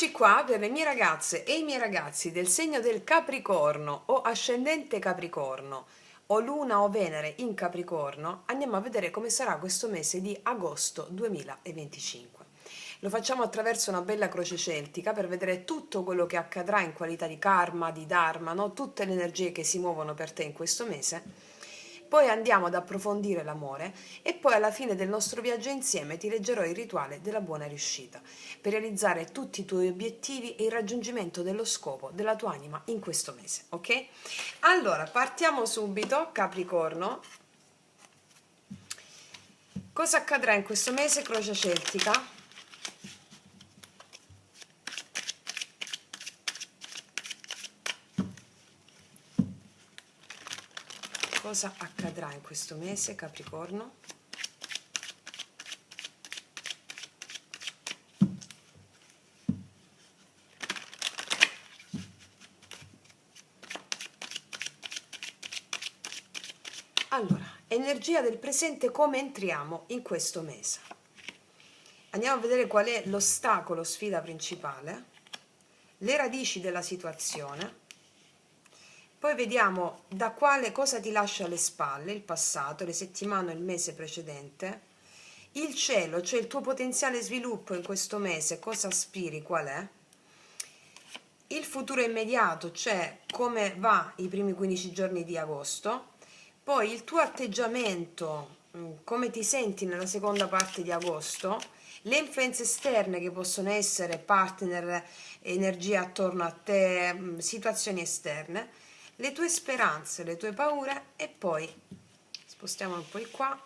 Eccoci qua per le mie ragazze e i miei ragazzi del segno del Capricorno o ascendente Capricorno o Luna o Venere in Capricorno. Andiamo a vedere come sarà questo mese di agosto 2025. Lo facciamo attraverso una bella croce celtica per vedere tutto quello che accadrà in qualità di karma, di dharma, no? Tutte le energie che si muovono per te in questo mese. Poi andiamo ad approfondire l'amore e poi alla fine del nostro viaggio insieme ti leggerò il rituale della buona riuscita per realizzare tutti i tuoi obiettivi e il raggiungimento dello scopo della tua anima in questo mese, ok? Allora, partiamo subito, Capricorno. Cosa accadrà in questo mese, croce celtica? Cosa accadrà in questo mese, Capricorno? Allora, energia del presente, come entriamo in questo mese? Andiamo a vedere qual è l'ostacolo, sfida principale, le radici della situazione, poi vediamo da quale cosa ti lascia alle spalle, il passato, le settimane, il mese precedente, il cielo, cioè il tuo potenziale sviluppo in questo mese, cosa aspiri, qual è, il futuro immediato, cioè come va i primi 15 giorni di agosto, poi il tuo atteggiamento, come ti senti nella seconda parte di agosto, le influenze esterne che possono essere partner, energie attorno a te, situazioni esterne, le tue speranze, le tue paure e poi spostiamo un po' di qua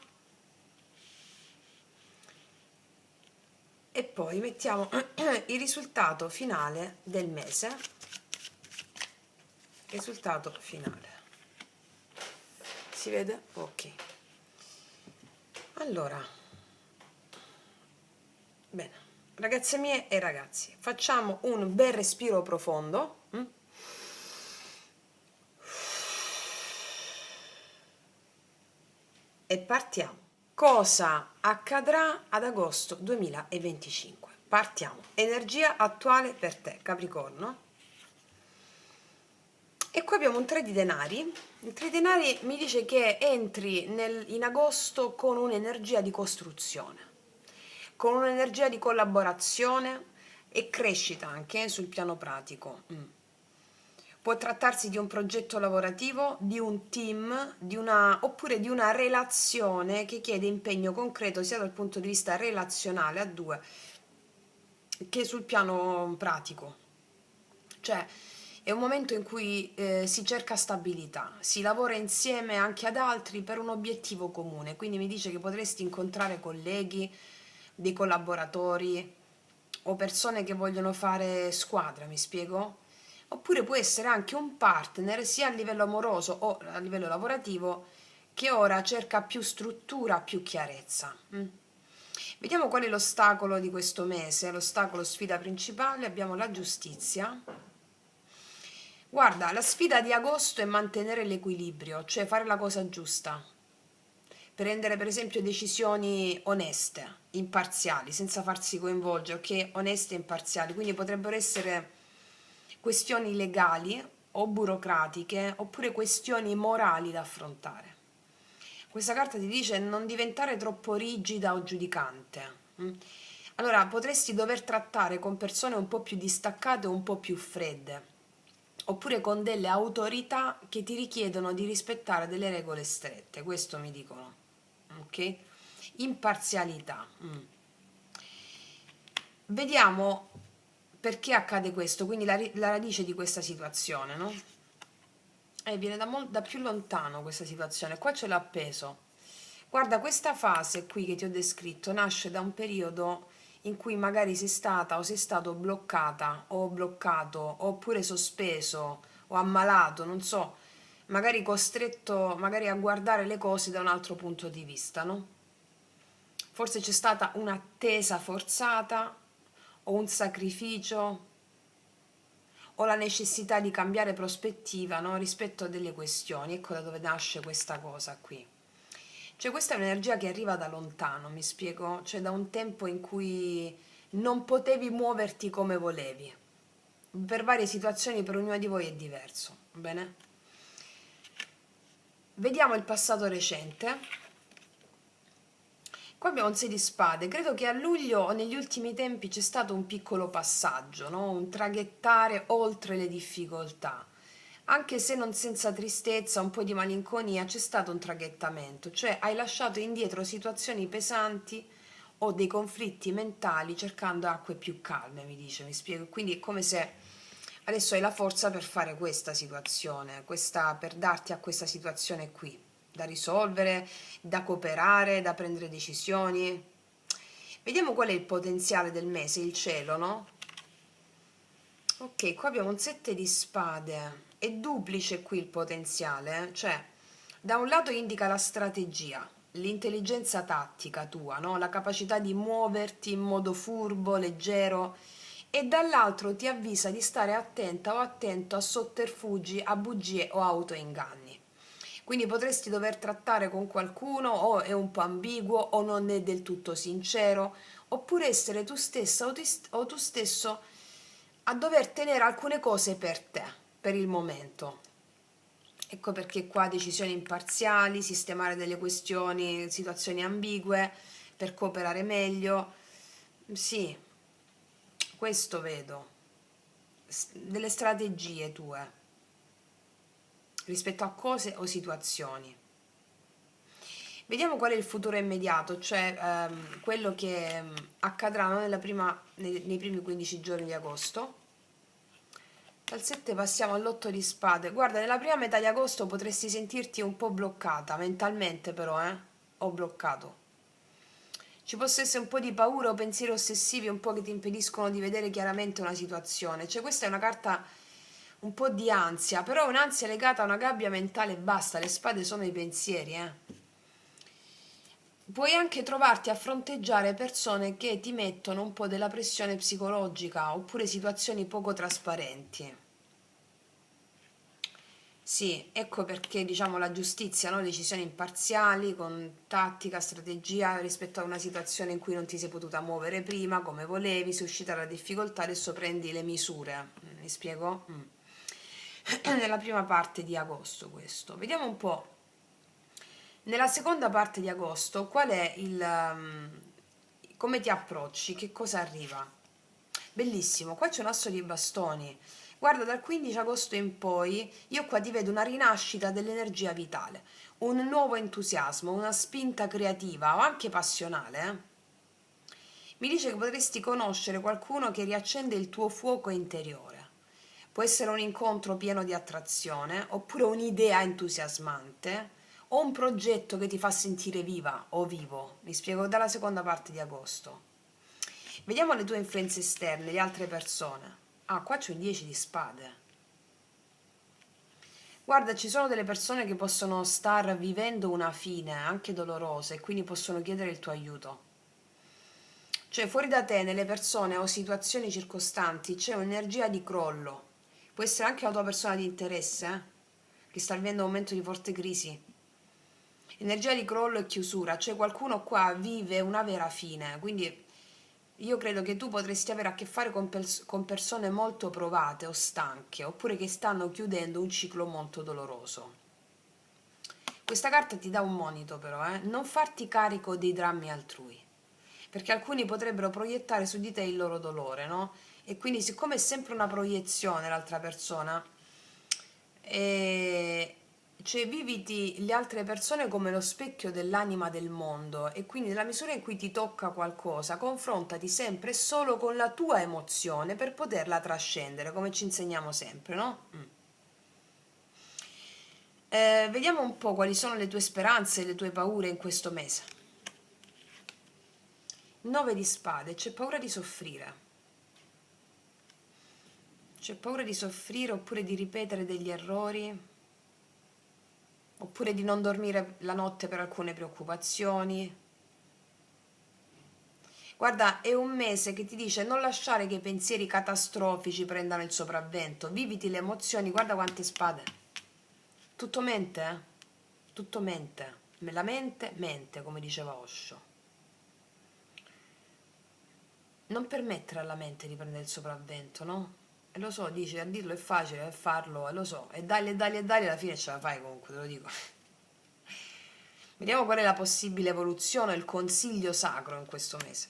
e poi mettiamo il risultato finale del mese, risultato finale. Si vede? Ok. Allora, bene, ragazze mie e ragazzi, facciamo un bel respiro profondo. E partiamo. Cosa accadrà ad agosto 2025? Partiamo. Energia attuale per te, Capricorno. E qui abbiamo un 3 di denari. Il 3 di denari mi dice che entri in agosto con un'energia di costruzione, con un'energia di collaborazione e crescita anche sul piano pratico. Può trattarsi di un progetto lavorativo, di un team, oppure di una relazione che chiede impegno concreto sia dal punto di vista relazionale a due che sul piano pratico. Cioè è un momento in cui si cerca stabilità, si lavora insieme anche ad altri per un obiettivo comune, quindi mi dice che potresti incontrare colleghi, dei collaboratori o persone che vogliono fare squadra, mi spiego? Oppure può essere anche un partner sia a livello amoroso o a livello lavorativo che ora cerca più struttura, più chiarezza. Vediamo qual è l'ostacolo di questo mese, l'ostacolo sfida principale, abbiamo la giustizia. Guarda, la sfida di agosto è mantenere l'equilibrio, cioè fare la cosa giusta, prendere per esempio decisioni oneste, imparziali, senza farsi coinvolgere, ok? Oneste e imparziali, quindi potrebbero essere questioni legali o burocratiche oppure questioni morali da affrontare. Questa carta ti dice non diventare troppo rigida o giudicante. Allora, potresti dover trattare con persone un po' più distaccate o un po' più fredde, oppure con delle autorità che ti richiedono di rispettare delle regole strette, questo mi dicono, ok? Imparzialità. Vediamo perché accade questo, quindi la radice di questa situazione, no? Viene da più lontano questa situazione, qua ce l'ha appeso. Guarda, questa fase qui che ti ho descritto nasce da un periodo in cui magari sei stata o sei stato bloccata o bloccato oppure sospeso o ammalato, non so, magari costretto magari a guardare le cose da un altro punto di vista, no? Forse c'è stata un'attesa forzata o un sacrificio o la necessità di cambiare prospettiva, no? Rispetto a delle questioni. Ecco da dove nasce questa cosa qui. Cioè questa è un'energia che arriva da lontano, mi spiego? Cioè da un tempo in cui non potevi muoverti come volevi. Per varie situazioni, per ognuno di voi è diverso, va bene? Vediamo il passato recente. Qua abbiamo un 6 di spade. Credo che a luglio o negli ultimi tempi c'è stato un piccolo passaggio, no? Un traghettare oltre le difficoltà. Anche se non senza tristezza, un po' di malinconia, c'è stato un traghettamento, cioè hai lasciato indietro situazioni pesanti o dei conflitti mentali cercando acque più calme, mi dice, mi spiego. Quindi è come se adesso hai la forza per fare questa situazione, per darti a questa situazione qui, da risolvere, da cooperare, da prendere decisioni. Vediamo qual è il potenziale del mese, il cielo, no? Ok, qua abbiamo un 7 di spade, è duplice qui il potenziale, cioè da un lato indica la strategia, l'intelligenza tattica tua, no? La capacità di muoverti in modo furbo, leggero, e dall'altro ti avvisa di stare attenta o attento a sotterfugi, a bugie o autoinganni. Quindi potresti dover trattare con qualcuno o è un po' ambiguo o non è del tutto sincero, oppure essere tu stessa o tu stesso a dover tenere alcune cose per te, per il momento. Ecco perché qua decisioni imparziali, sistemare delle questioni, situazioni ambigue per cooperare meglio. Sì, questo vedo. Delle strategie tue rispetto a cose o situazioni. Vediamo qual è il futuro immediato, cioè quello che accadrà, no, nei primi 15 giorni di agosto. Dal 7 passiamo all'8 di spade. Guarda, nella prima metà di agosto potresti sentirti un po' bloccata, mentalmente però, o bloccato. Ci possa essere un po' di paura o pensieri ossessivi un po' che ti impediscono di vedere chiaramente una situazione. Cioè questa è una carta un po' di ansia, però un'ansia legata a una gabbia mentale e basta, le spade sono i pensieri, Puoi anche trovarti a fronteggiare persone che ti mettono un po' della pressione psicologica oppure situazioni poco trasparenti. Sì, ecco perché diciamo la giustizia, no? Decisioni imparziali, con tattica, strategia rispetto a una situazione in cui non ti sei potuta muovere prima come volevi, sei uscita dalla difficoltà, adesso prendi le misure. Mi spiego? Nella prima parte di agosto questo. Vediamo un po'. Nella seconda parte di agosto, qual è come ti approcci? Che cosa arriva? Bellissimo, qua c'è un asso di bastoni. Guarda, dal 15 agosto in poi io qua ti vedo una rinascita dell'energia vitale, un nuovo entusiasmo, una spinta creativa o anche passionale. Mi dice che potresti conoscere qualcuno che riaccende il tuo fuoco interiore. Può essere un incontro pieno di attrazione, oppure un'idea entusiasmante, o un progetto che ti fa sentire viva o vivo. Mi spiego dalla seconda parte di agosto. Vediamo le tue influenze esterne, le altre persone. Ah, qua c'è un 10 di spade. Guarda, ci sono delle persone che possono star vivendo una fine, anche dolorosa, e quindi possono chiedere il tuo aiuto. Cioè, fuori da te, nelle persone o situazioni circostanti, c'è un'energia di crollo. Può essere anche la tua persona di interesse, che sta vivendo un momento di forte crisi. Energia di crollo e chiusura, cioè qualcuno qua vive una vera fine, quindi io credo che tu potresti avere a che fare con persone molto provate o stanche, oppure che stanno chiudendo un ciclo molto doloroso. Questa carta ti dà un monito però, non farti carico dei drammi altrui, perché alcuni potrebbero proiettare su di te il loro dolore, no? E quindi siccome è sempre una proiezione l'altra persona, cioè viviti le altre persone come lo specchio dell'anima del mondo e quindi nella misura in cui ti tocca qualcosa, confrontati sempre e solo con la tua emozione per poterla trascendere, come ci insegniamo sempre, no? Vediamo un po' quali sono le tue speranze e le tue paure in questo mese. 9 di spade, c'è paura di soffrire. C'è paura di soffrire oppure di ripetere degli errori, oppure di non dormire la notte per alcune preoccupazioni. Guarda, è un mese che ti dice non lasciare che i pensieri catastrofici prendano il sopravvento, viviti le emozioni, guarda quante spade. Tutto mente, Tutto mente. La mente, mente, come diceva Osho. non permettere alla mente di prendere il sopravvento, no? E lo so, dici, a dirlo è facile, a farlo, lo so, e dai, alla fine ce la fai comunque, te lo dico. Vediamo qual è la possibile evoluzione, il consiglio sacro in questo mese.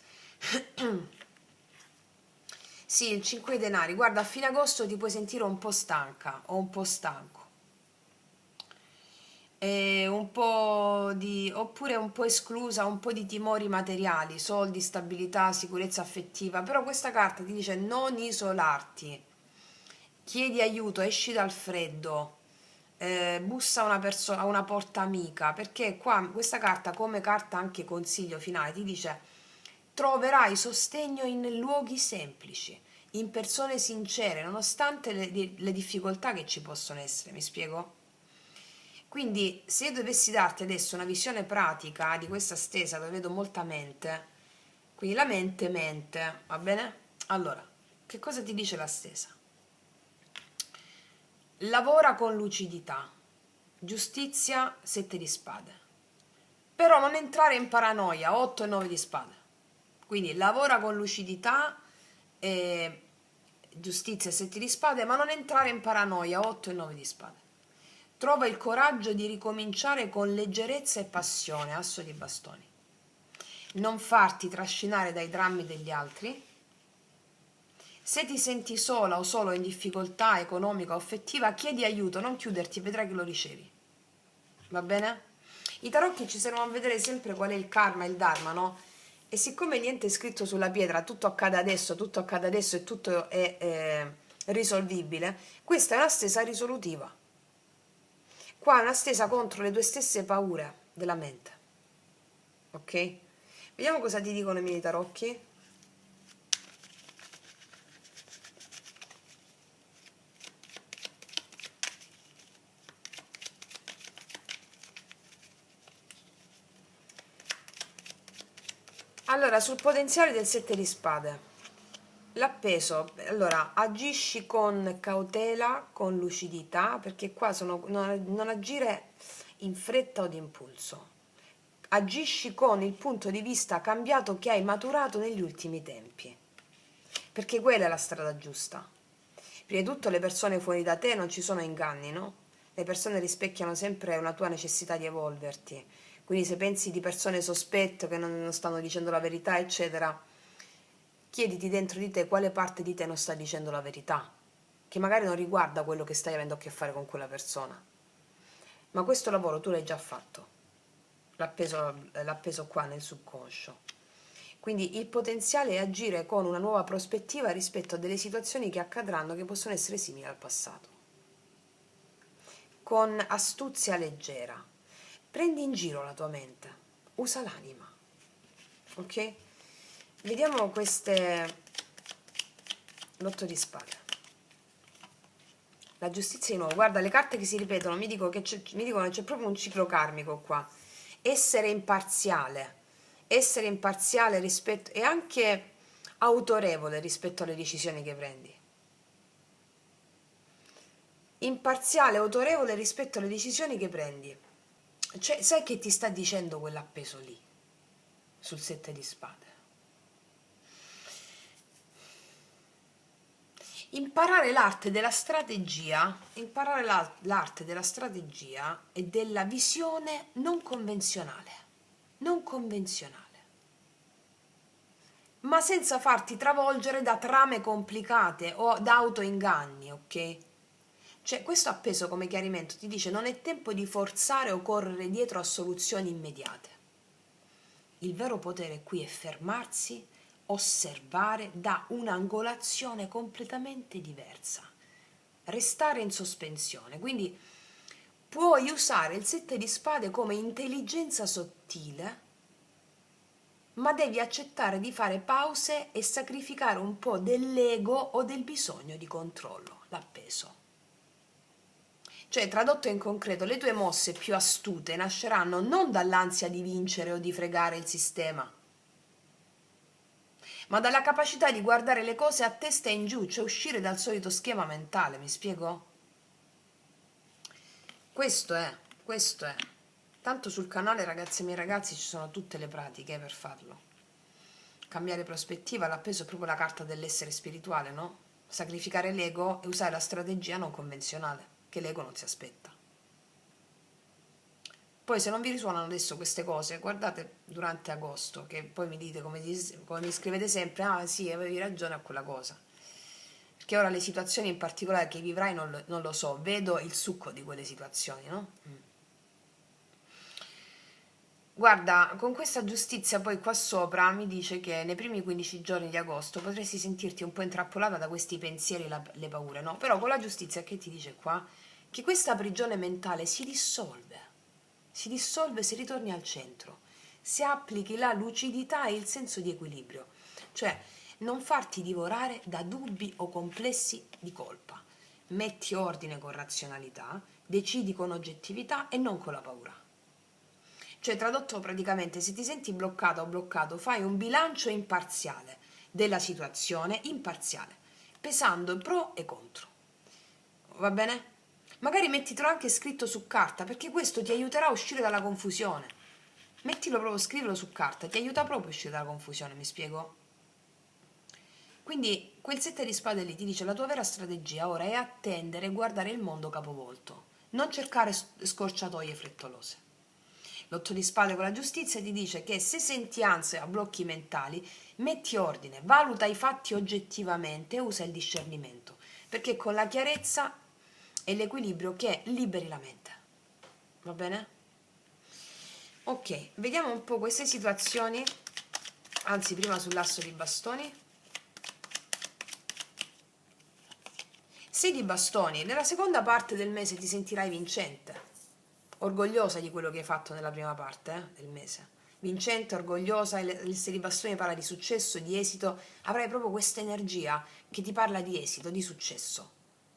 Sì, il 5 denari, guarda, a fine agosto ti puoi sentire un po' stanca o un po' stanco. E un po' di, oppure un po' esclusa, un po' di timori materiali, soldi, stabilità, sicurezza affettiva, però questa carta ti dice non isolarti, chiedi aiuto, esci dal freddo, bussa a a una porta amica, perché qua questa carta, come carta anche consiglio finale, ti dice troverai sostegno in luoghi semplici, in persone sincere, nonostante le difficoltà che ci possono essere, mi spiego? Quindi se io dovessi darti adesso una visione pratica di questa stesa, dove vedo molta mente, quindi la mente, va bene? Allora, che cosa ti dice la stesa? Lavora con lucidità, giustizia, 7 di spade. Però non entrare in paranoia, 8 e 9 di spade. Quindi lavora con lucidità, giustizia, 7 di spade, ma non entrare in paranoia, 8 e 9 di spade. Trova il coraggio di ricominciare con leggerezza e passione, asso di bastoni. Non farti trascinare dai drammi degli altri. Se ti senti sola o solo in difficoltà economica o affettiva, chiedi aiuto, non chiuderti, vedrai che lo ricevi. Va bene? I tarocchi ci servono a vedere sempre qual è il karma, il dharma, no? E siccome niente è scritto sulla pietra, tutto accade adesso e tutto è risolvibile, questa è una stesa risolutiva. Qua è una stesa contro le tue stesse paure della mente. Ok? Vediamo cosa ti dicono i miei tarocchi. Allora, sul potenziale del 7 di spade. L'appeso, allora, agisci con cautela, con lucidità, perché qua sono non agire in fretta o d'impulso. Agisci con il punto di vista cambiato che hai maturato negli ultimi tempi, perché quella è la strada giusta. Prima di tutto le persone fuori da te non ci sono inganni, no? Le persone rispecchiano sempre una tua necessità di evolverti. Quindi se pensi di persone sospette che non stanno dicendo la verità, eccetera, chiediti dentro di te quale parte di te non sta dicendo la verità, che magari non riguarda quello che stai avendo a che fare con quella persona. Ma questo lavoro tu l'hai già fatto, l'ha appeso qua nel subconscio. Quindi il potenziale è agire con una nuova prospettiva rispetto a delle situazioni che accadranno che possono essere simili al passato. Con astuzia leggera. Prendi in giro la tua mente, usa l'anima. Ok? Vediamo l'otto di spade. La giustizia di nuovo, guarda le carte che si ripetono, mi dicono che c'è proprio un ciclo karmico qua. Essere imparziale rispetto e anche autorevole rispetto alle decisioni che prendi. Imparziale, autorevole rispetto alle decisioni che prendi. Cioè, sai che ti sta dicendo quell'appeso lì, sul 7 di spade? Imparare l'arte della strategia e della visione non convenzionale, ma senza farti travolgere da trame complicate o da autoinganni, ok? Cioè, questo appeso come chiarimento ti dice non è tempo di forzare o correre dietro a soluzioni immediate. Il vero potere qui è fermarsi, osservare da un'angolazione completamente diversa, restare in sospensione. Quindi puoi usare il 7 di spade come intelligenza sottile, ma devi accettare di fare pause e sacrificare un po' dell'ego o del bisogno di controllo, l'appeso. Cioè, tradotto in concreto, le tue mosse più astute nasceranno non dall'ansia di vincere o di fregare il sistema, ma dalla capacità di guardare le cose a testa in giù, cioè uscire dal solito schema mentale, mi spiego? Questo è. Tanto sul canale, ragazzi e miei ragazzi, ci sono tutte le pratiche per farlo. cambiare prospettiva, l'ha preso proprio la carta dell'essere spirituale, no? Sacrificare l'ego e usare la strategia non convenzionale, che l'ego non si aspetta. Poi se non vi risuonano adesso queste cose, guardate durante agosto, che poi mi dite, come mi scrivete sempre, ah sì, avevi ragione a quella cosa. Perché ora le situazioni in particolare che vivrai non lo so, vedo il succo di quelle situazioni, no? Guarda, con questa giustizia poi qua sopra mi dice che nei primi 15 giorni di agosto potresti sentirti un po' intrappolata da questi pensieri e le paure, no? Però con la giustizia che ti dice qua? Che questa prigione mentale si dissolve se ritorni al centro, se applichi la lucidità e il senso di equilibrio, cioè non farti divorare da dubbi o complessi di colpa, metti ordine con razionalità, decidi con oggettività e non con la paura. Cioè, tradotto praticamente, se ti senti bloccata o bloccato, fai un bilancio imparziale della situazione, imparziale, pesando pro e contro. Va bene? Magari mettitelo anche scritto su carta, perché questo ti aiuterà a uscire dalla confusione. Mettilo proprio, scrivilo su carta, ti aiuta proprio a uscire dalla confusione, mi spiego? Quindi quel 7 di spade lì ti dice la tua vera strategia ora è attendere e guardare il mondo capovolto, non cercare scorciatoie frettolose. L'8 di spade con la giustizia ti dice che se senti ansia o blocchi mentali, metti ordine, valuta i fatti oggettivamente e usa il discernimento, perché con la chiarezza e l'equilibrio che liberi la mente. Va bene? Ok, vediamo un po' queste situazioni, anzi prima sull'asso di bastoni. 6 di bastoni, nella seconda parte del mese ti sentirai vincente, orgogliosa di quello che hai fatto nella prima parte del mese, vincente, orgogliosa, il 6 di bastoni parla di successo, di esito, avrai proprio questa energia che ti parla di esito, di successo,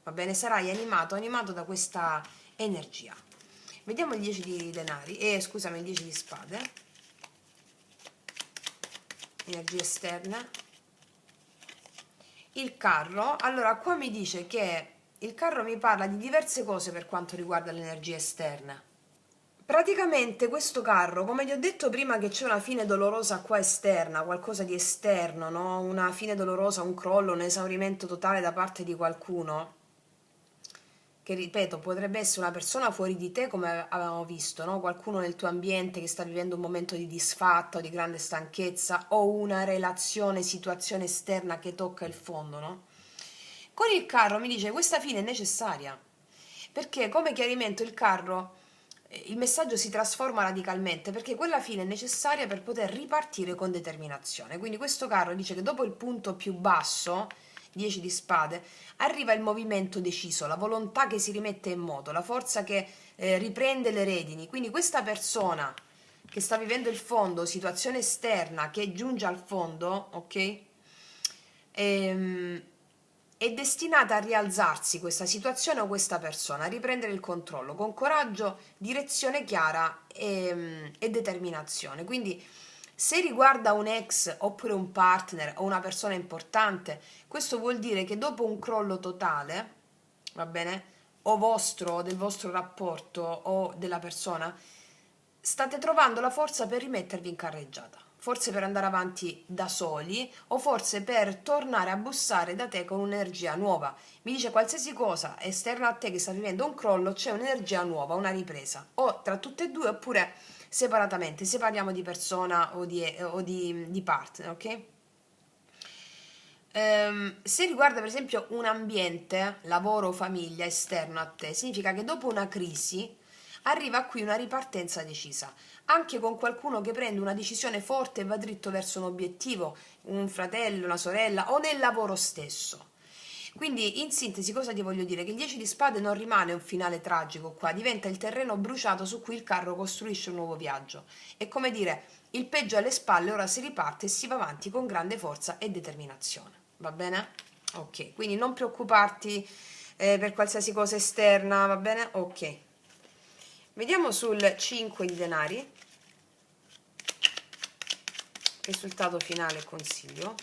va bene? Sarai animato da questa energia. Vediamo il 10 di denari, scusami, il 10 di spade, energie esterne. Il carro, allora qua mi dice che il carro mi parla di diverse cose per quanto riguarda l'energia esterna. Praticamente questo carro, come ti ho detto prima che c'è una fine dolorosa qua esterna, qualcosa di esterno, no? Una fine dolorosa, un crollo, un esaurimento totale da parte di qualcuno, che ripeto, potrebbe essere una persona fuori di te come avevamo visto, no? Qualcuno nel tuo ambiente che sta vivendo un momento di disfatta o di grande stanchezza o una relazione, situazione esterna che tocca il fondo, no? Con il carro mi dice questa fine è necessaria, perché come chiarimento il carro, il messaggio si trasforma radicalmente, perché quella fine è necessaria per poter ripartire con determinazione. Quindi questo carro dice che dopo il punto più basso, 10 di spade, arriva il movimento deciso, la volontà che si rimette in moto, la forza che riprende le redini. Quindi questa persona che sta vivendo il fondo, situazione esterna che giunge al fondo, ok? È destinata a rialzarsi questa situazione o questa persona, a riprendere il controllo con coraggio, direzione chiara e determinazione. Quindi se riguarda un ex oppure un partner o una persona importante, questo vuol dire che dopo un crollo totale, va bene, o vostro, o del vostro rapporto o della persona, state trovando la forza per rimettervi in carreggiata, forse per andare avanti da soli o forse per tornare a bussare da te con un'energia nuova. Mi dice qualsiasi cosa esterna a te che sta vivendo un crollo, c'è un'energia nuova, una ripresa, o tra tutte e due oppure separatamente, se parliamo di persona o di partner, ok? Se riguarda per esempio un ambiente, lavoro o famiglia esterno a te, significa che dopo una crisi arriva qui una ripartenza decisa, anche con qualcuno che prende una decisione forte e va dritto verso un obiettivo, un fratello, una sorella o nel lavoro stesso. Quindi in sintesi cosa ti voglio dire? Che il 10 di spade non rimane un finale tragico qua, diventa il terreno bruciato su cui il carro costruisce un nuovo viaggio. È come dire, il peggio alle spalle, ora si riparte e si va avanti con grande forza e determinazione. Va bene? Ok, quindi non preoccuparti per qualsiasi cosa esterna, va bene? Ok. Vediamo sul 5 di denari, risultato finale e consiglio.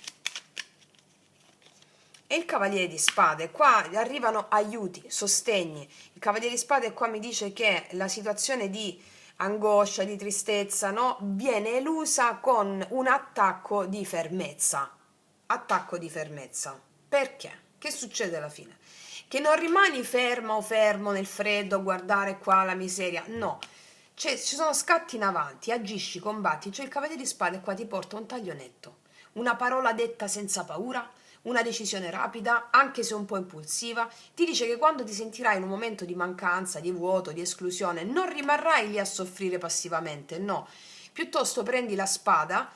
E il cavaliere di spade, qua arrivano aiuti, sostegni. Il cavaliere di spade qua mi dice che la situazione di angoscia, di tristezza, no? Viene elusa con un attacco di fermezza. Attacco di fermezza. Perché? Che succede alla fine? Che non rimani ferma o fermo nel freddo a guardare qua la miseria, no. Ci sono scatti in avanti, agisci, combatti, cioè il cavaliere di spade qua ti porta un taglio netto, una parola detta senza paura, una decisione rapida, anche se un po' impulsiva, ti dice che quando ti sentirai in un momento di mancanza, di vuoto, di esclusione, non rimarrai lì a soffrire passivamente, no. Piuttosto prendi la spada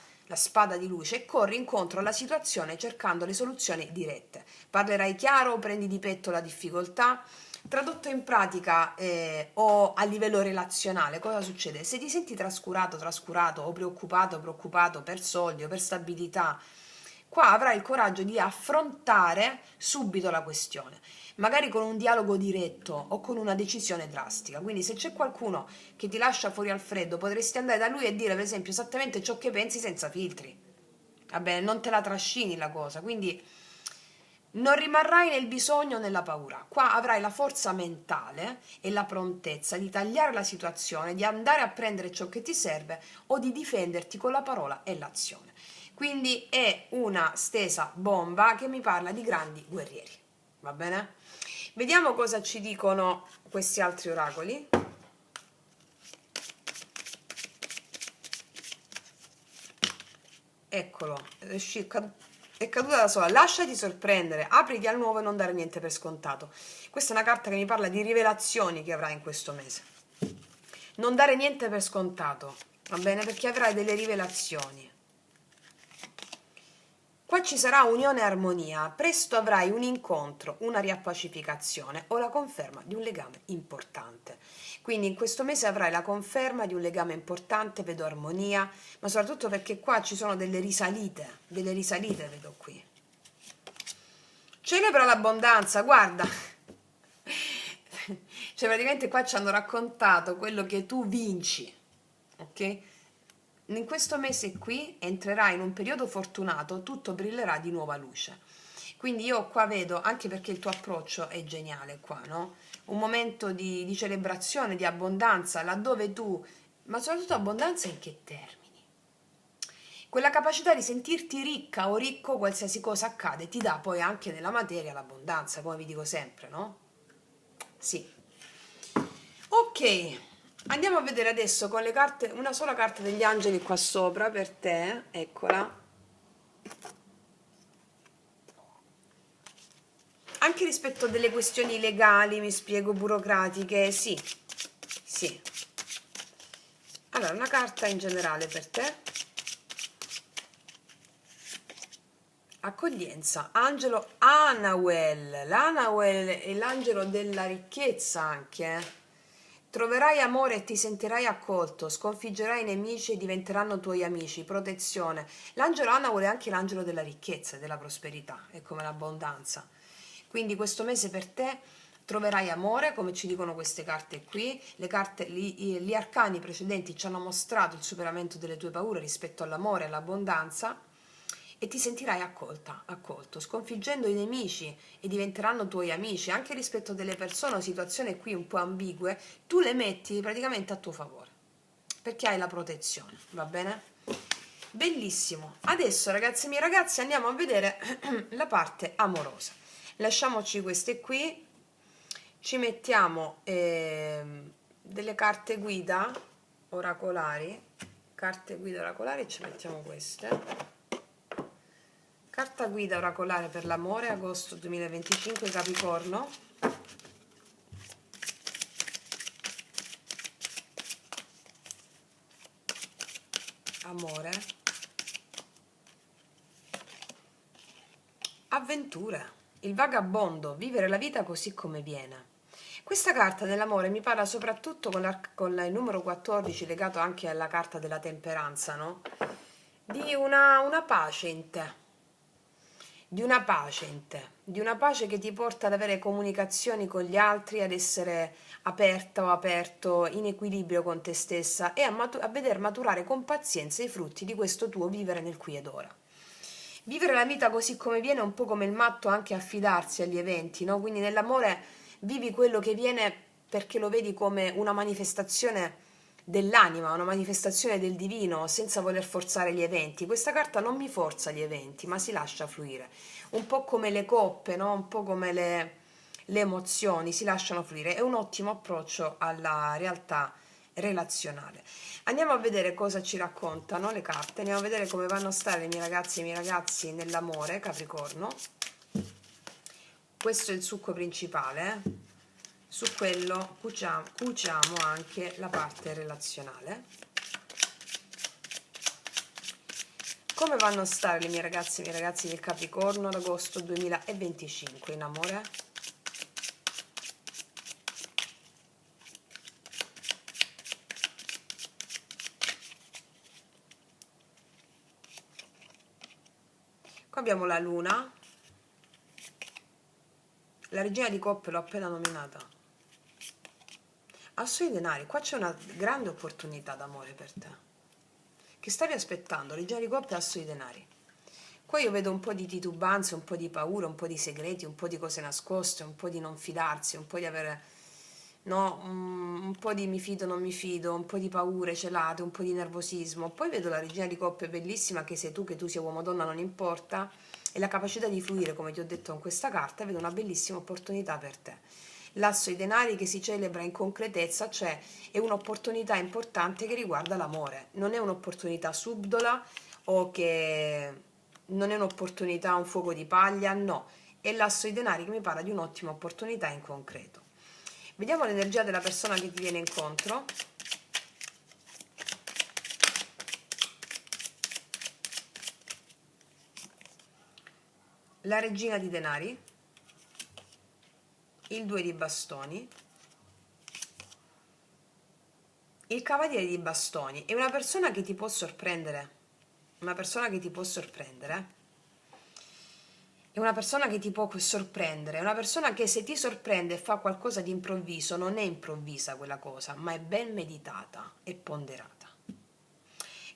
di luce, e corri incontro alla situazione cercando le soluzioni dirette. Parlerai chiaro, prendi di petto la difficoltà. Tradotto in pratica o a livello relazionale, cosa succede? Se ti senti trascurato, trascurato o preoccupato, preoccupato per soldi o per stabilità, qua avrai il coraggio di affrontare subito la questione, magari con un dialogo diretto o con una decisione drastica. Quindi se c'è qualcuno che ti lascia fuori al freddo, potresti andare da lui e dire per esempio esattamente ciò che pensi senza filtri. Va bene, non te la trascini la cosa, quindi non rimarrai nel bisogno o nella paura. Qua avrai la forza mentale e la prontezza di tagliare la situazione, di andare a prendere ciò che ti serve o di difenderti con la parola e l'azione. Quindi è una stesa bomba che mi parla di grandi guerrieri. Va bene? Vediamo cosa ci dicono questi altri oracoli. Eccolo, è caduta da sola. Lasciati sorprendere, apriti al nuovo e non dare niente per scontato. Questa è una carta che mi parla di rivelazioni che avrai in questo mese. Non dare niente per scontato, va bene? Perché avrai delle rivelazioni. Qua ci sarà unione e armonia, presto avrai un incontro, una riappacificazione o la conferma di un legame importante. Quindi in questo mese avrai la conferma di un legame importante, vedo armonia, ma soprattutto perché qua ci sono delle risalite vedo qui. Celebra l'abbondanza, guarda, cioè praticamente qua ci hanno raccontato quello che tu vinci, ok? In questo mese qui entrerai in un periodo fortunato, tutto brillerà di nuova luce. Quindi io qua vedo, anche perché il tuo approccio è geniale qua, no? Un momento di celebrazione, di abbondanza, laddove tu, ma soprattutto abbondanza in che termini? Quella capacità di sentirti ricca o ricco, qualsiasi cosa accade, ti dà poi anche nella materia l'abbondanza, come vi dico sempre, no? Sì. Ok, andiamo a vedere adesso con le carte, una sola carta degli angeli qua sopra per te, eccola. Anche rispetto delle questioni legali, mi spiego, burocratiche, sì, sì. Allora, una carta in generale per te. Accoglienza, angelo Anahuel. L'Anahuel è l'angelo della ricchezza anche. Troverai amore e ti sentirai accolto, sconfiggerai i nemici e diventeranno tuoi amici, protezione. L'angelo Anahuel è anche l'angelo della ricchezza e della prosperità, è come l'abbondanza. Quindi questo mese per te troverai amore, come ci dicono queste carte qui. Gli arcani precedenti ci hanno mostrato il superamento delle tue paure rispetto all'amore e all'abbondanza, e ti sentirai accolto, sconfiggendo i nemici e diventeranno tuoi amici. Anche rispetto delle persone o situazioni qui un po' ambigue, tu le metti praticamente a tuo favore, perché hai la protezione, va bene? Bellissimo. Adesso ragazzi miei ragazzi andiamo a vedere la parte amorosa. Lasciamoci queste qui, ci mettiamo delle carte guida oracolari, ci mettiamo queste. Carta guida oracolare per l'amore, agosto 2025, Capricorno. Amore. Avventure. Il vagabondo, vivere la vita così come viene. Questa carta dell'amore mi parla soprattutto con il numero 14, legato anche alla carta della temperanza, no? Di una pace in te. Di una pace in te, di una pace che ti porta ad avere comunicazioni con gli altri, ad essere aperta o aperto, in equilibrio con te stessa e a veder maturare con pazienza i frutti di questo tuo vivere nel qui ed ora. Vivere la vita così come viene è un po' come il matto anche affidarsi agli eventi, no? Quindi nell'amore vivi quello che viene perché lo vedi come una manifestazione dell'anima, una manifestazione del divino senza voler forzare gli eventi. Questa carta non mi forza gli eventi, ma si lascia fluire. Un po' come le coppe, no? Un po' come le emozioni, si lasciano fluire. È un ottimo approccio alla realtà relazionale. Andiamo a vedere cosa ci raccontano le carte, andiamo a vedere come vanno a stare i miei ragazzi e i miei ragazzi nell'amore, Capricorno. Questo è il succo principale, su quello cuciamo anche la parte relazionale. Come vanno a stare le mie ragazze e i miei ragazzi del Capricorno ad agosto 2025 in amore? Qua abbiamo la Luna, la regina di coppe l'ho appena nominata. Asso di denari, qua c'è una grande opportunità d'amore per te. Che stavi aspettando? Regina di coppe e asso di denari. Qua io vedo un po' di titubanze, un po' di paura, un po' di segreti, un po' di cose nascoste, un po' di non fidarsi, un po' di avere, no, un po' di mi fido, non mi fido, un po' di paure celate, un po' di nervosismo. Poi vedo la regina di coppe bellissima, che sei tu, che tu sia uomo o donna, non importa, e la capacità di fluire, come ti ho detto con questa carta, vedo una bellissima opportunità per te. L'asso di denari che si celebra in concretezza, cioè è un'opportunità importante che riguarda l'amore, non è un'opportunità subdola o che non è un'opportunità, un fuoco di paglia, no, è l'asso di denari che mi parla di un'ottima opportunità in concreto. Vediamo l'energia della persona che ti viene incontro. La regina di denari, il 2 di bastoni, il cavaliere di bastoni. È una persona che ti può sorprendere, una persona che ti può sorprendere, è una persona che ti può sorprendere, è una persona che se ti sorprende e fa qualcosa di improvviso, non è improvvisa quella cosa, ma è ben meditata e ponderata.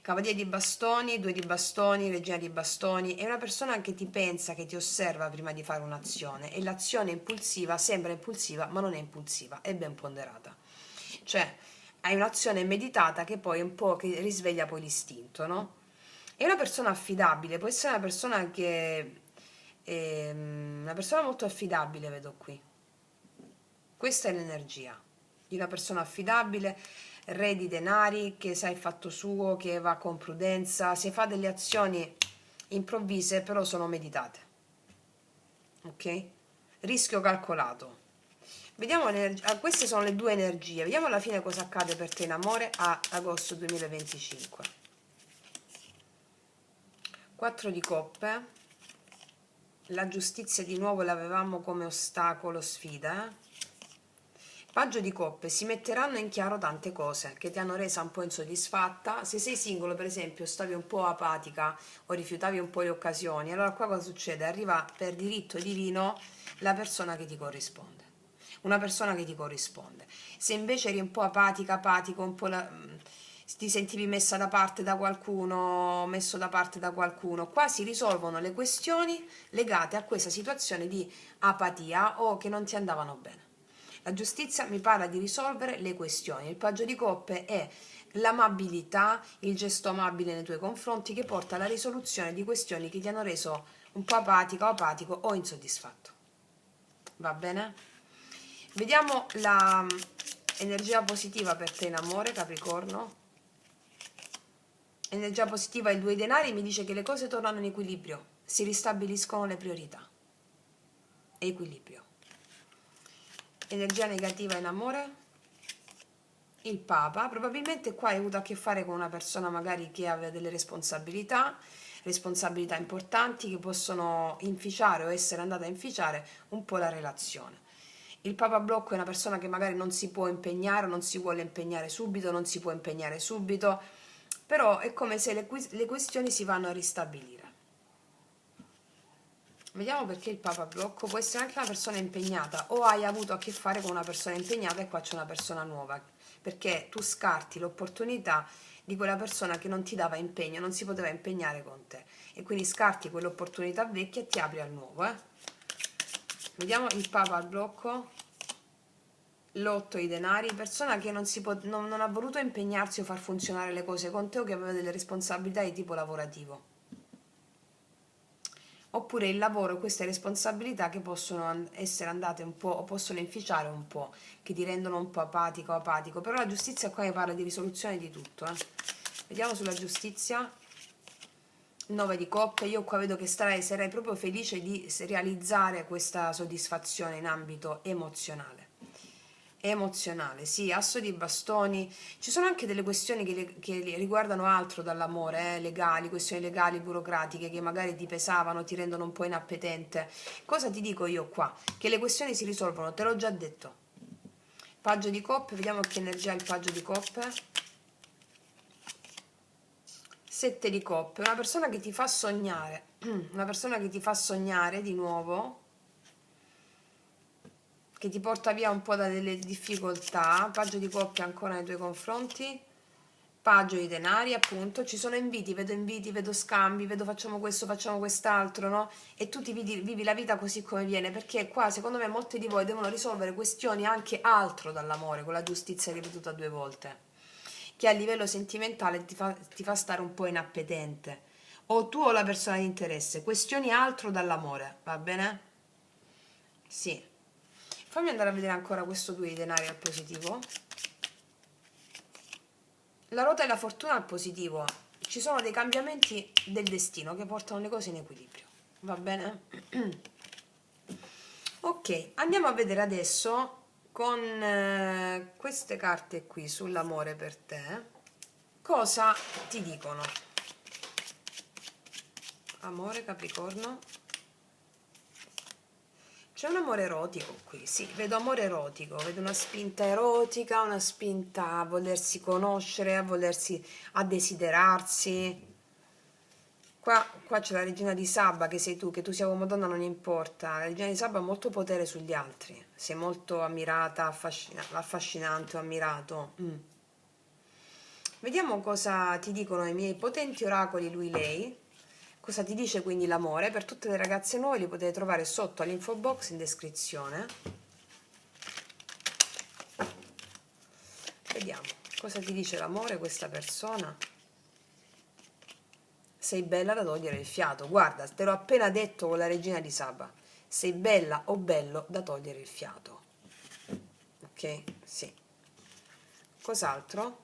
Cavaliere di bastoni, 2 di bastoni, regina di bastoni, è una persona che ti pensa, che ti osserva prima di fare un'azione, e l'azione impulsiva sembra impulsiva, ma non è impulsiva, è ben ponderata. Cioè, hai un'azione meditata che poi un po' che risveglia poi l'istinto, no? È una persona affidabile, può essere una persona che è una persona molto affidabile, vedo qui. Questa è l'energia di una persona affidabile, re di denari, che sa il fatto suo, che va con prudenza, se fa delle azioni improvvise però sono meditate, ok? Rischio calcolato. Vediamo queste sono le due energie, vediamo alla fine cosa accade per te in amore a agosto 2025. 4 di coppe, la giustizia di nuovo l'avevamo come ostacolo, sfida, Paggio di coppe, si metteranno in chiaro tante cose che ti hanno resa un po' insoddisfatta. Se sei singolo, per esempio, stavi un po' apatica o rifiutavi un po' le occasioni, allora qua cosa succede? Arriva per diritto divino la persona che ti corrisponde. Una persona che ti corrisponde. Se invece eri un po' apatica, apatico, un po' ti sentivi messa da parte da qualcuno, messo da parte da qualcuno, qua si risolvono le questioni legate a questa situazione di apatia o che non ti andavano bene. La giustizia mi parla di risolvere le questioni. Il paggio di coppe è l'amabilità, il gesto amabile nei tuoi confronti che porta alla risoluzione di questioni che ti hanno reso un po' apatica o apatico o insoddisfatto. Va bene? Vediamo la energia positiva per te in amore, Capricorno. Energia positiva, il 2 di denari mi dice che le cose tornano in equilibrio, si ristabiliscono le priorità. Equilibrio. Energia negativa in amore, il Papa. Probabilmente qua hai avuto a che fare con una persona magari che aveva delle responsabilità importanti che possono inficiare o essere andata a inficiare un po' la relazione. Il Papa blocco è una persona che magari non si può impegnare, non si vuole impegnare subito, non si può impegnare subito, però è come se le questioni si vanno a ristabilire. Vediamo perché il Papa blocco. Può essere anche una persona impegnata o hai avuto a che fare con una persona impegnata e qua c'è una persona nuova, perché tu scarti l'opportunità di quella persona che non ti dava impegno, non si poteva impegnare con te e quindi scarti quell'opportunità vecchia e ti apri al nuovo. Vediamo il Papa al blocco, L'otto i denari, persona che non ha voluto impegnarsi o far funzionare le cose con te o che aveva delle responsabilità di tipo lavorativo. Oppure il lavoro e queste responsabilità che possono essere andate un po' o possono inficiare un po', che ti rendono un po' apatico o apatico, però la giustizia qua mi parla di risoluzione di tutto. Vediamo sulla giustizia. 9 di coppe, io qua vedo che sarei proprio felice di realizzare questa soddisfazione in ambito emozionale. Emozionale, sì, asso di bastoni. Ci sono anche delle questioni che riguardano altro dall'amore, legali, questioni legali, burocratiche, che magari ti pesavano, ti rendono un po' inappetente. Cosa ti dico io qua? Che le questioni si risolvono, te l'ho già detto. Paggio di coppe, vediamo che energia ha il paggio di coppe. 7 di coppe, una persona che ti fa sognare, una persona che ti fa sognare di nuovo, che ti porta via un po' da delle difficoltà. Paggio di coppe ancora nei tuoi confronti, paggio di denari, appunto, ci sono inviti, vedo scambi, vedo facciamo questo, facciamo quest'altro, no? E tu vivi la vita così come viene, perché qua secondo me molti di voi devono risolvere questioni anche altro dall'amore, con la giustizia ripetuta 2 volte, che a livello sentimentale ti fa stare un po' inappetente, o tu o la persona di interesse, questioni altro dall'amore, va bene? Sì. Fammi andare a vedere ancora questo 2 di denari al positivo. La ruota della fortuna al positivo. Ci sono dei cambiamenti del destino che portano le cose in equilibrio, va bene? Ok, andiamo a vedere adesso con queste carte qui sull'amore per te cosa ti dicono. Amore Capricorno, c'è un amore erotico qui, sì, vedo amore erotico, vedo una spinta erotica, una spinta a volersi conoscere, a desiderarsi. Qua c'è la regina di Saba, che sei tu, che tu sia uomo o donna non importa. La regina di Saba ha molto potere sugli altri, sei molto ammirata, affascinante o ammirato. Vediamo cosa ti dicono i miei potenti oracoli lui-lei. Cosa ti dice quindi l'amore? Per tutte le ragazze nuove li potete trovare sotto all'info box in descrizione. Vediamo cosa ti dice l'amore questa persona. Sei bella da togliere il fiato. Guarda, te l'ho appena detto con la regina di Saba. Sei bella o bello da togliere il fiato. Ok? Sì. Cos'altro?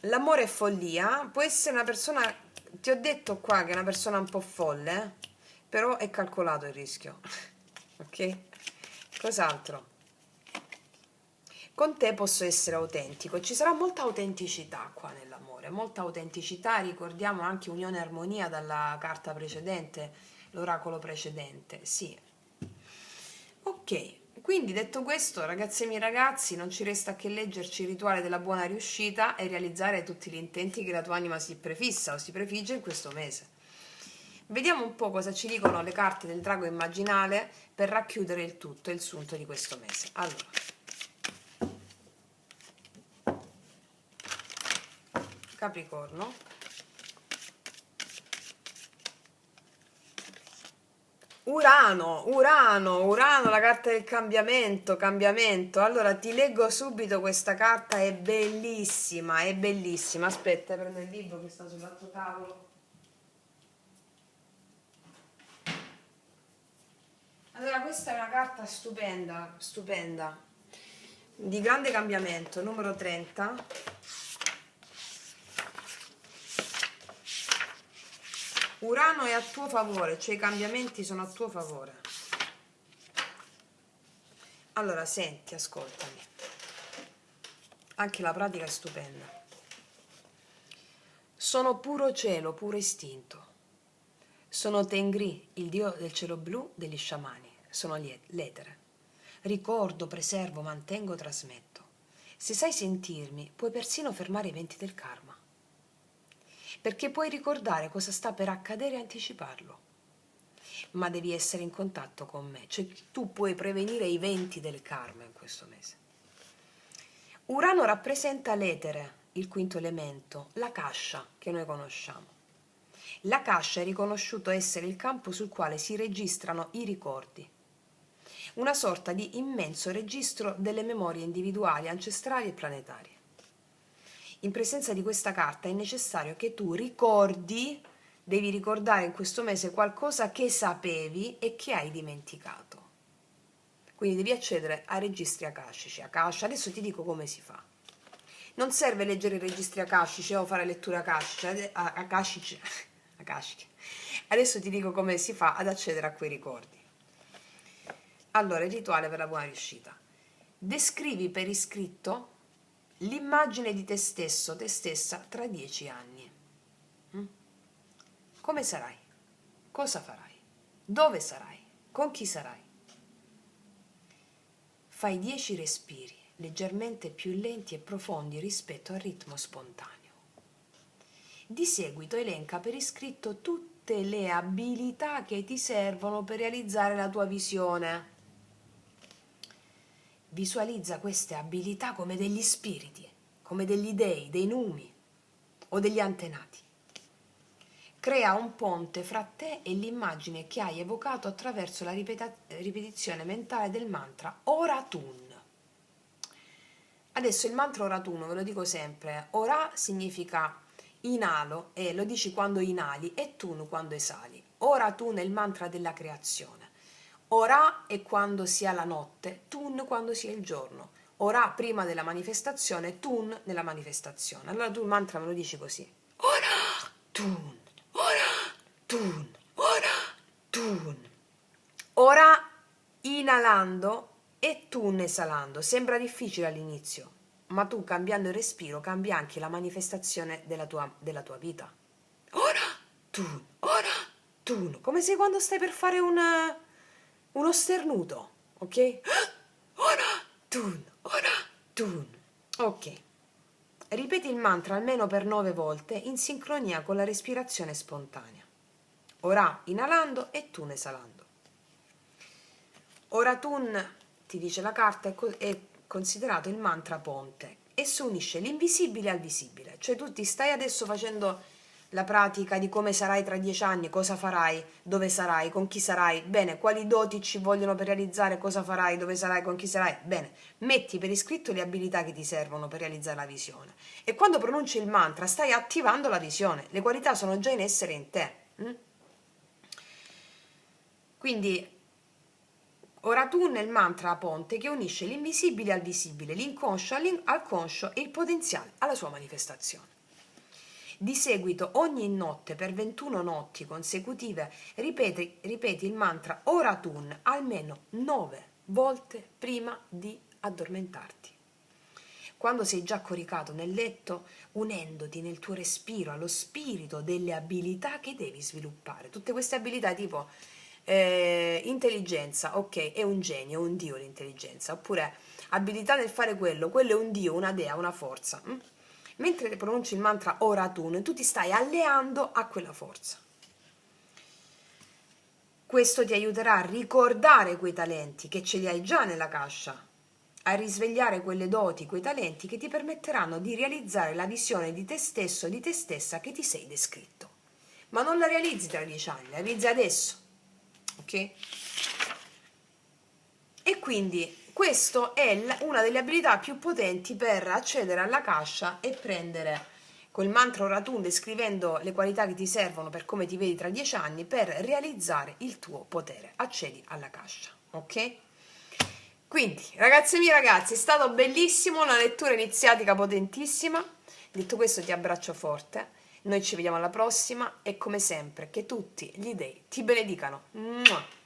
L'amore è follia. Può essere una persona... Ti ho detto qua che è una persona un po' folle, però è calcolato il rischio. Ok? Cos'altro? Con te posso essere autentico, ci sarà molta autenticità qua nell'amore, molta autenticità, ricordiamo anche unione e armonia dalla carta precedente, l'oracolo precedente, sì. Ok, quindi detto questo, ragazzi e miei ragazzi, non ci resta che leggerci il rituale della buona riuscita e realizzare tutti gli intenti che la tua anima si prefissa o si prefigge in questo mese. Vediamo un po' cosa ci dicono le carte del drago immaginale per racchiudere il tutto e il sunto di questo mese. Allora, Capricorno, Urano, la carta del cambiamento, cambiamento. Allora ti leggo subito questa carta, è bellissima, è bellissima. Aspetta, prendo il libro che sta sull'altro tavolo. Allora, questa è una carta stupenda, stupenda, di grande cambiamento, numero 30. Urano è a tuo favore, cioè i cambiamenti sono a tuo favore. Allora, senti, ascoltami. Anche la pratica è stupenda. Sono puro cielo, puro istinto. Sono Tengri, il dio del cielo blu degli sciamani. Sono l'etere. Ricordo, preservo, mantengo, trasmetto. Se sai sentirmi, puoi persino fermare i venti del karma. Perché puoi ricordare cosa sta per accadere e anticiparlo. Ma devi essere in contatto con me, cioè tu puoi prevenire i venti del karma in questo mese. Urano rappresenta l'etere, il quinto elemento, la cascia che noi conosciamo. La cascia è riconosciuto essere il campo sul quale si registrano i ricordi. una sorta di immenso registro delle memorie individuali, ancestrali e planetarie. In presenza di questa carta è necessario che tu devi ricordare in questo mese qualcosa che sapevi e che hai dimenticato. Quindi devi accedere ai registri akashici. Akasha, adesso ti dico come si fa. Non serve leggere i registri akashici o fare letture akashiche. Adesso ti dico come si fa ad accedere a quei ricordi. Allora, il rituale per la buona riuscita. Descrivi per iscritto l'immagine di te stesso, te stessa, tra 10 anni. Come sarai? Cosa farai? Dove sarai? Con chi sarai? Fai 10 respiri, leggermente più lenti e profondi rispetto al ritmo spontaneo. Di seguito elenca per iscritto tutte le abilità che ti servono per realizzare la tua visione. Visualizza queste abilità come degli spiriti, come degli dei, dei numi o degli antenati. Crea un ponte fra te e l'immagine che hai evocato attraverso la ripetizione mentale del mantra Oratun. Adesso il mantra Oratun, ve lo dico sempre, Ora significa inalo e lo dici quando inali e Tun quando esali. Oratun è il mantra della creazione. Ora è quando sia la notte, Tun quando sia il giorno. Ora prima della manifestazione, Tun nella manifestazione. Allora tu il mantra me lo dici così. Ora, Tun, ora, Tun, ora, Tun. Ora inalando e Tun esalando. Sembra difficile all'inizio, ma tu cambiando il respiro cambi anche la manifestazione della tua vita. Ora, Tun, come se quando stai per fare uno sternuto, ok? Ora, Tun. Ok. Ripeti il mantra almeno per 9 volte in sincronia con la respirazione spontanea. Ora inalando e Tun esalando. Ora Tun, ti dice la carta, è considerato il mantra ponte. Esso unisce l'invisibile al visibile. Cioè tu ti stai adesso facendo la pratica di come sarai tra 10 anni, cosa farai, dove sarai, con chi sarai, bene, quali doti ci vogliono per realizzare, cosa farai, dove sarai, con chi sarai, bene, metti per iscritto le abilità che ti servono per realizzare la visione e quando pronunci il mantra stai attivando la visione, le qualità sono già in essere in te. Quindi ora tu nel mantra a ponte che unisce l'invisibile al visibile, l'inconscio al conscio e il potenziale alla sua manifestazione. Di seguito, ogni notte per 21 notti consecutive, ripeti il mantra Oratun almeno 9 volte prima di addormentarti. Quando sei già coricato nel letto, unendoti nel tuo respiro allo spirito delle abilità che devi sviluppare. Tutte queste abilità tipo intelligenza, ok, è un genio, è un dio l'intelligenza, oppure abilità nel fare quello è un dio, una dea, una forza. Mentre pronunci il mantra Oratun, tu ti stai alleando a quella forza. Questo ti aiuterà a ricordare quei talenti che ce li hai già nella cascia, a risvegliare quelle doti, quei talenti che ti permetteranno di realizzare la visione di te stesso e di te stessa che ti sei descritto. Ma non la realizzi tra 10 anni, la realizzi adesso, ok? E quindi questa è una delle abilità più potenti per accedere alla cascia e prendere col mantra Oratun, descrivendo le qualità che ti servono per come ti vedi tra 10 anni, per realizzare il tuo potere. Accedi alla cascia, ok? Quindi, ragazze mie ragazzi, è stato bellissimo, una lettura iniziatica potentissima. Detto questo ti abbraccio forte, noi ci vediamo alla prossima e come sempre che tutti gli dei ti benedicano. Mua!